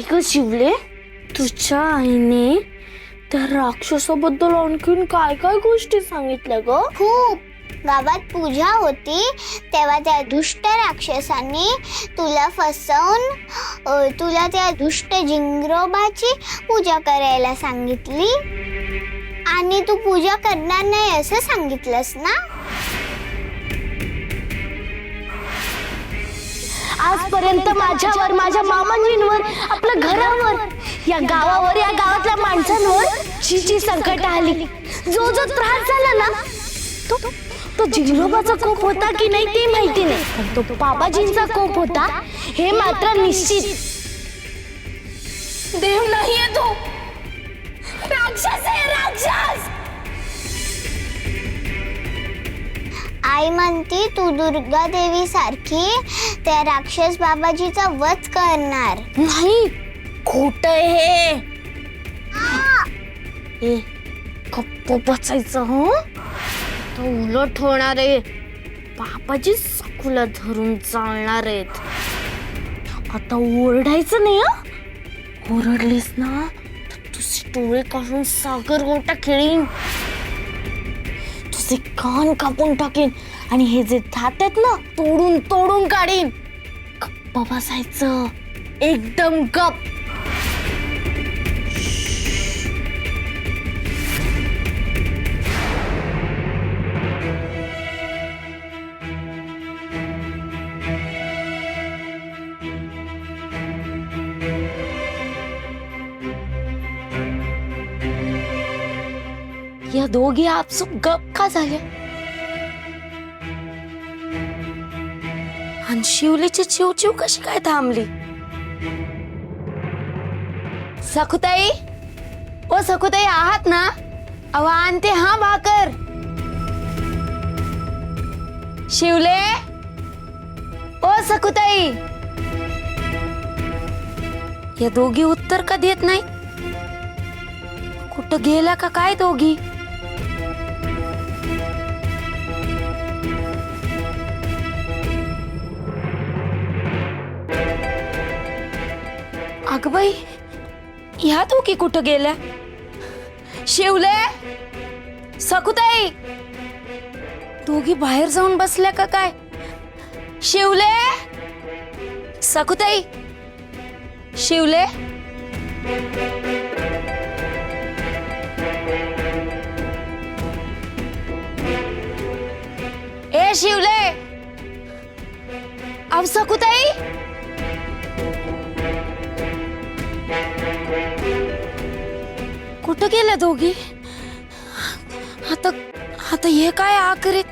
ऐक शिवले, तुझ्या आईने त्या राक्षसाबद्दल आणखीन काय काय गोष्टी सांगितल्या ग? खूप. गावात पूजा होती तेव्हा त्या दुष्ट राक्षसांनी तुला फसवून तुला त्या दुष्ट जिंगरोबाची पूजा करायला सांगितली आणि तू पूजा करणार नाही असं सांगितलंस ना. आजपर्यंत माझ्यावर, माझ्या मामांजींवर, आपल्या घरावर, या गावावर, या गावातल्या माणसांवर जी जी संकट आली, जो जो त्रास झाला ना, तो जिंगरोबाचा कोप होता की नाही ते माहिती नाही, पण तो बाबाजींचा कोप होता हे मात्र निश्चित. देव नाहीये तो, राक्षस आहे, राक्षस. आई म्हणती तू दुर्गा देवी सारखी त्या राक्षस बाबाजीचा वध करणार. नाही, खोट आहे हे. गप्प बसायचं हो, तो उलट होणार आहे. बाबाजी सकुला धरून चालणार आहेत. आता ओरडायचं नाही हं? ओरडलीस ना तर तुझी डोळे काढून सागर गोटा खेळीन, तुझे कान कापून टाकीन आणि हे जे दात आहेत ना तोडून तोडून काढीन. गप्प बसायचं, एकदम गप. या दोघी आपसूक गप का झाल्या? आणि शिवलीची चिवचिव कशी काय थांबली? सखुताई, ओ सखुताई आहात ना? अहो आणते हा भाकर. शिवले, ओ सखुताई. या दोघी उत्तर का देत नाही? कुठं गेला का काय दोघी? अगं बाई, ह्या दोघी कुठं गेल्या? शिवले, सखुताई, दोघी बाहेर जाऊन बसल्या का काय? शिवले, सखुताई, शिवले. ए शिवले, अब सखुताई. कुठं गेल्या दोघी? आता आता हे काय आकरीत?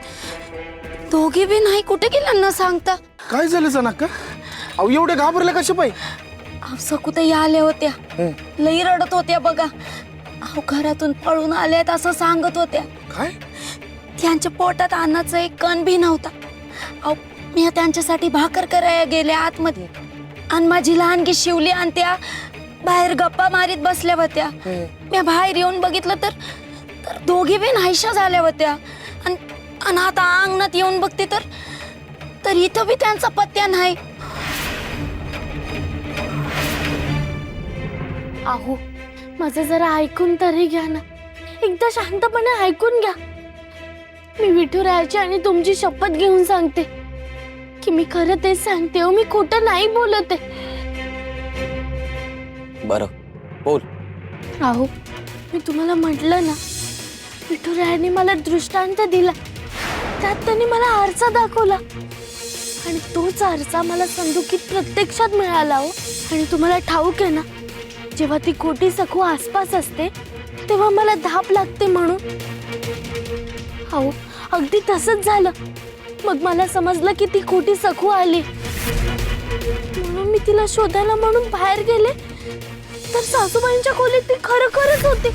दोघी बी नाही कुठे गेल्या न सांगता. काय झालं जनाक्का? अहो एवढे घाबरले कसे पाय? सकुताई आल्या होत्या, लई रडत होत्या बघा. अहो घरातून पळून आल्यात असं सांगत होत्या. काय? त्यांच्या पोटात अन्नाचा एक कण बी नव्हता. अहो मी त्यांच्यासाठी भाकर करायला गेले आतमध्ये आणि माझी लहानगी शिवली आणि त्या बाहेर गप्पा मारीत बसल्या होत्या. मी बाहेर येऊन बघितलं तर दोघी बी नाहीशा झाल्या होत्या. आणि आता अंगणात येऊन बघते तर इथं बी त्यांचा पत्त्या नाही. अहो माझं जरा ऐकून तरी घ्या ना, एकदा शांतपणे ऐकून घ्या. मी विठुरायाची आणि तुमची शपथ घेऊन सांगते की मी खरं तेच सांगते हो, मी खोटं नाही बोलत आहे. बरं बोल. अहो मी तुम्हाला म्हटलं ना, विठुरायाने मला दृष्टांत दिला, त्यात त्यांनी मला आरसा दाखवला आणि तोच आरसा मला संदुकीत प्रत्यक्षात मिळाला हो. आणि तुम्हाला ठाऊक आहे ना, जेव्हा ती खोटी सखू आसपास असते तेव्हा मला धाप लागते म्हणून. अहो अगदी तसंच झालं. मग मला समजलं की ती खोटी सखू आली, म्हणून मी तिला शोधायला म्हणून बाहेर गेले तर सासूबाईंच्या खोलीत ती खरंच होती.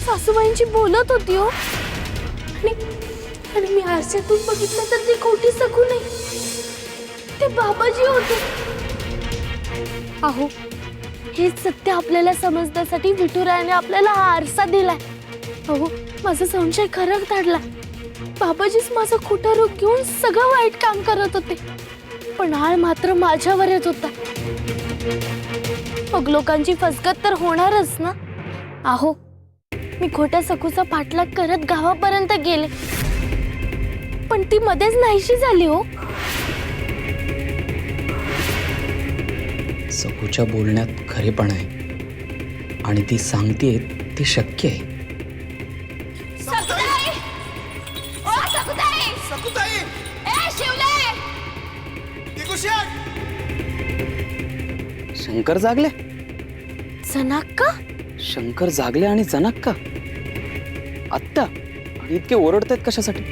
सासूबाईंची बोलत होती हो. आणि मी आरशातून बघितलं तर ती खोटी सखू नाही, ते बाबाजी होते. अहो हेच सत्य आपल्याला समजण्यासाठी विठुरायाने आपल्याला हा आरसा दिलाय. अहो माझा संशय खरं ठरला. बाबाजीच माझं खोटं रूप घेऊन सगळं वाईट काम करत होते, पण आळ मात्र माझ्यावरच होता. मग लोकांची फसगत तर होणारच ना. अहो, मी खोट्या सखूचा पाठलाग करत गावापर्यंत गेले, पण ती मध्येच नाहीशी झाली हो. सखूच्या बोलण्यात खरेपण आहे आणि ती सांगतेय ते शक्य आहे. शंकर जागले? जनाक का? शंकर जागले आणि जनाक का? आत्ता आणि इतके ओरडतायत कशासाठी?